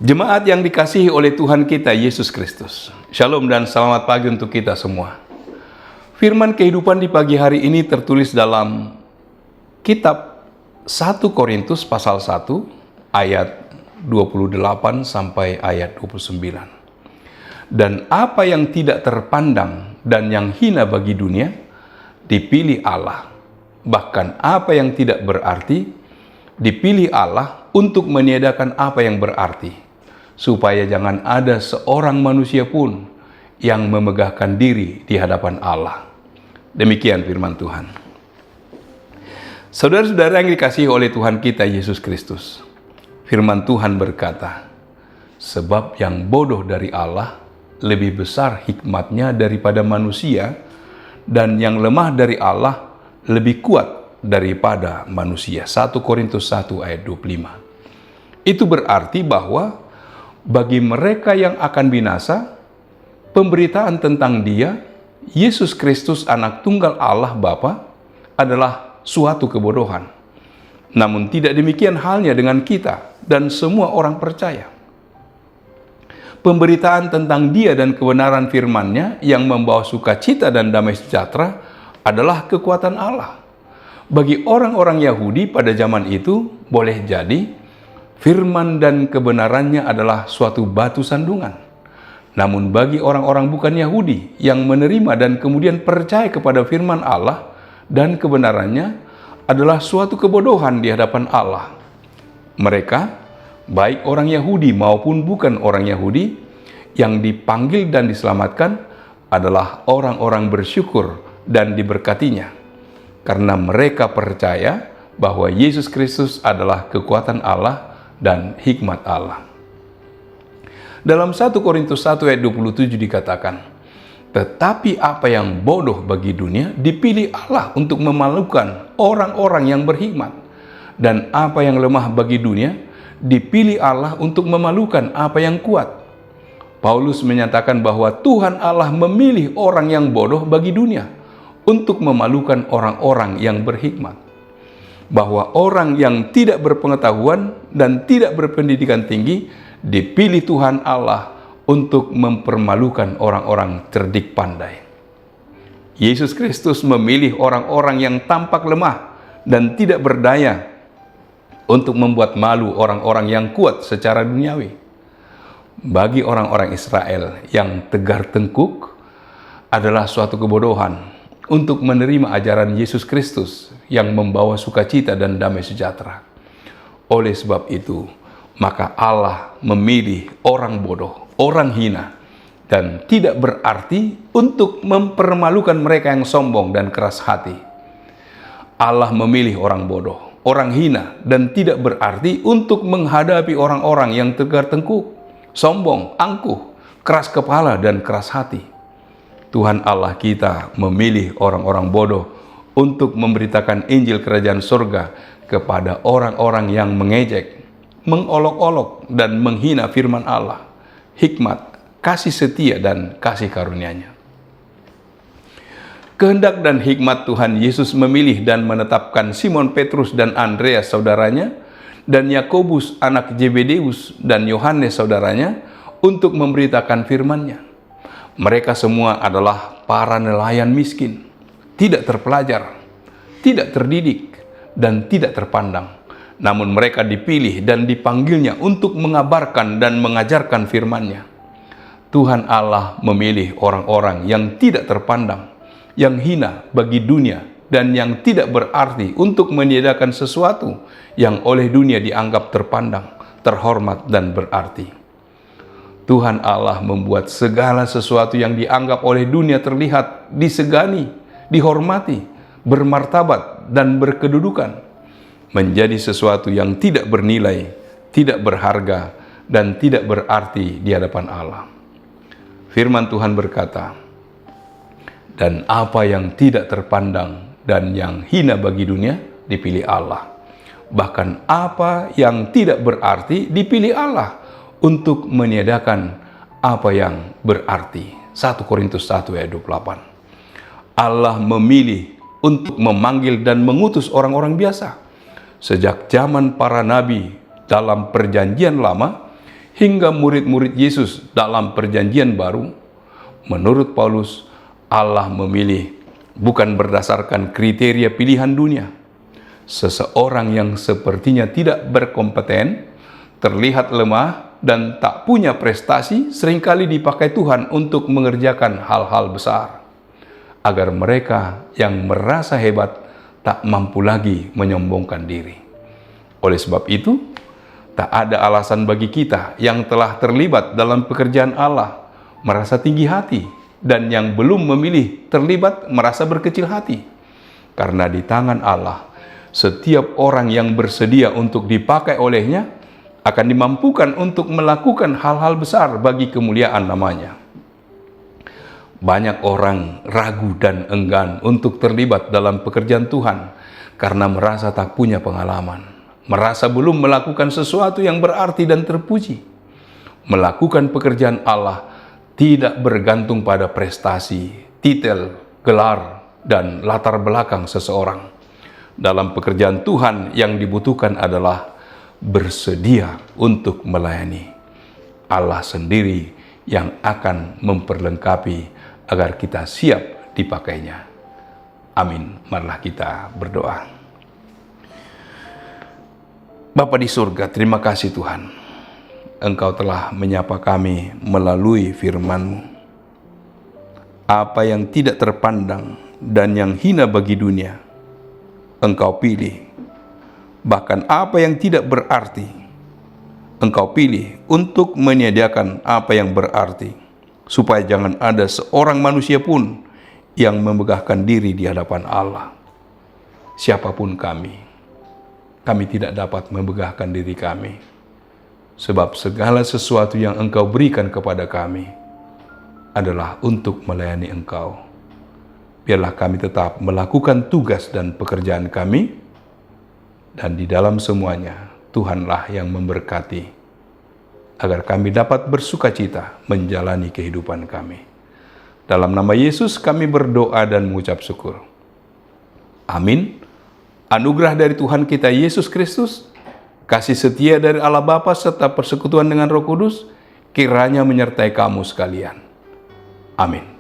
Jemaat yang dikasihi oleh Tuhan kita Yesus Kristus, Shalom dan selamat pagi untuk kita semua. Firman kehidupan di pagi hari ini tertulis dalam kitab 1 Korintus pasal 1 ayat 28 sampai ayat 29. Dan apa yang tidak terpandang dan yang hina bagi dunia dipilih Allah, bahkan apa yang tidak berarti dipilih Allah untuk meniadakan apa yang berarti, supaya jangan ada seorang manusia pun yang memegahkan diri di hadapan Allah. Demikian firman Tuhan. Saudara-saudara yang dikasihi oleh Tuhan kita Yesus Kristus, firman Tuhan berkata, sebab yang bodoh dari Allah lebih besar hikmatnya daripada manusia, dan yang lemah dari Allah lebih kuat daripada manusia. 1 Korintus 1 ayat 25. Itu berarti bahwa bagi mereka yang akan binasa, pemberitaan tentang Dia, Yesus Kristus anak tunggal Allah Bapa, adalah suatu kebodohan. Namun tidak demikian halnya dengan kita dan semua orang percaya. Pemberitaan tentang Dia dan kebenaran firman-Nya yang membawa sukacita dan damai sejahtera adalah kekuatan Allah. Bagi orang-orang Yahudi pada zaman itu, boleh jadi firman dan kebenarannya adalah suatu batu sandungan. Namun bagi orang-orang bukan Yahudi yang menerima dan kemudian percaya kepada firman Allah dan kebenarannya adalah suatu kebodohan di hadapan Allah. Mereka, baik orang Yahudi maupun bukan orang Yahudi, yang dipanggil dan diselamatkan adalah orang-orang bersyukur dan diberkatinya, karena mereka percaya bahwa Yesus Kristus adalah kekuatan Allah dan hikmat Allah. Dalam 1 Korintus 1 ayat 27 dikatakan, tetapi apa yang bodoh bagi dunia dipilih Allah untuk memalukan orang-orang yang berhikmat, dan apa yang lemah bagi dunia dipilih Allah untuk memalukan apa yang kuat. Paulus menyatakan bahwa Tuhan Allah memilih orang yang bodoh bagi dunia untuk memalukan orang-orang yang berhikmat. Bahwa orang yang tidak berpengetahuan dan tidak berpendidikan tinggi dipilih Tuhan Allah untuk mempermalukan orang-orang cerdik pandai. Yesus Kristus memilih orang-orang yang tampak lemah dan tidak berdaya untuk membuat malu orang-orang yang kuat secara duniawi. Bagi orang-orang Israel yang tegar tengkuk adalah suatu kebodohan untuk menerima ajaran Yesus Kristus yang membawa sukacita dan damai sejahtera. Oleh sebab itu, maka Allah memilih orang bodoh, orang hina, dan tidak berarti untuk mempermalukan mereka yang sombong dan keras hati. Allah memilih orang bodoh, orang hina, dan tidak berarti untuk menghadapi orang-orang yang tegar tengkuk, sombong, angkuh, keras kepala, dan keras hati. Tuhan Allah kita memilih orang-orang bodoh untuk memberitakan Injil Kerajaan Surga kepada orang-orang yang mengejek, mengolok-olok, dan menghina firman Allah, hikmat, kasih setia, dan kasih karunia-Nya. Kehendak dan hikmat Tuhan Yesus memilih dan menetapkan Simon Petrus dan Andreas saudaranya, dan Yakobus anak Zebedeus dan Yohanes saudaranya untuk memberitakan firman-Nya. Mereka semua adalah para nelayan miskin, tidak terpelajar, tidak terdidik, dan tidak terpandang. Namun mereka dipilih dan dipanggilnya untuk mengabarkan dan mengajarkan firman-Nya. Tuhan Allah memilih orang-orang yang tidak terpandang, yang hina bagi dunia, dan yang tidak berarti untuk meniadakan sesuatu yang oleh dunia dianggap terpandang, terhormat, dan berarti. Tuhan Allah membuat segala sesuatu yang dianggap oleh dunia terlihat disegani, dihormati, bermartabat, dan berkedudukan, menjadi sesuatu yang tidak bernilai, tidak berharga, dan tidak berarti di hadapan Allah. Firman Tuhan berkata, dan apa yang tidak terpandang dan yang hina bagi dunia dipilih Allah. Bahkan apa yang tidak berarti dipilih Allah untuk meniadakan apa yang berarti. 1 Korintus 1 ayat 28. Allah memilih untuk memanggil dan mengutus orang-orang biasa. Sejak zaman para nabi dalam perjanjian lama hingga murid-murid Yesus dalam Perjanjian Baru, menurut Paulus, Allah memilih bukan berdasarkan kriteria pilihan dunia. Seseorang yang sepertinya tidak berkompeten, terlihat lemah, dan tak punya prestasi seringkali dipakai Tuhan untuk mengerjakan hal-hal besar, agar mereka yang merasa hebat tak mampu lagi menyombongkan diri. Oleh sebab itu, tak ada alasan bagi kita yang telah terlibat dalam pekerjaan Allah merasa tinggi hati, dan yang belum memilih terlibat merasa berkecil hati. Karena di tangan Allah, setiap orang yang bersedia untuk dipakai olehnya akan dimampukan untuk melakukan hal-hal besar bagi kemuliaan namanya. Banyak orang ragu dan enggan untuk terlibat dalam pekerjaan Tuhan karena merasa tak punya pengalaman, merasa belum melakukan sesuatu yang berarti dan terpuji. Melakukan pekerjaan Allah tidak bergantung pada prestasi, titel, gelar, dan latar belakang seseorang. Dalam pekerjaan Tuhan yang dibutuhkan adalah bersedia untuk melayani. Allah sendiri yang akan memperlengkapi agar kita siap dipakainya. Amin. Marilah kita berdoa. Bapa di surga, terima kasih Tuhan. Engkau telah menyapa kami melalui firman-Mu. Apa yang tidak terpandang dan yang hina bagi dunia, Engkau pilih. Bahkan apa yang tidak berarti, Engkau pilih untuk menyediakan apa yang berarti, supaya jangan ada seorang manusia pun yang memegahkan diri di hadapan Allah. Siapapun kami tidak dapat memegahkan diri kami, sebab segala sesuatu yang Engkau berikan kepada kami adalah untuk melayani Engkau. Biarlah kami tetap melakukan tugas dan pekerjaan kami, dan di dalam semuanya, Tuhanlah yang memberkati, agar kami dapat bersukacita menjalani kehidupan kami. Dalam nama Yesus kami berdoa dan mengucap syukur. Amin. Anugerah dari Tuhan kita Yesus Kristus, kasih setia dari Allah Bapa serta persekutuan dengan Roh Kudus, kiranya menyertai kamu sekalian. Amin.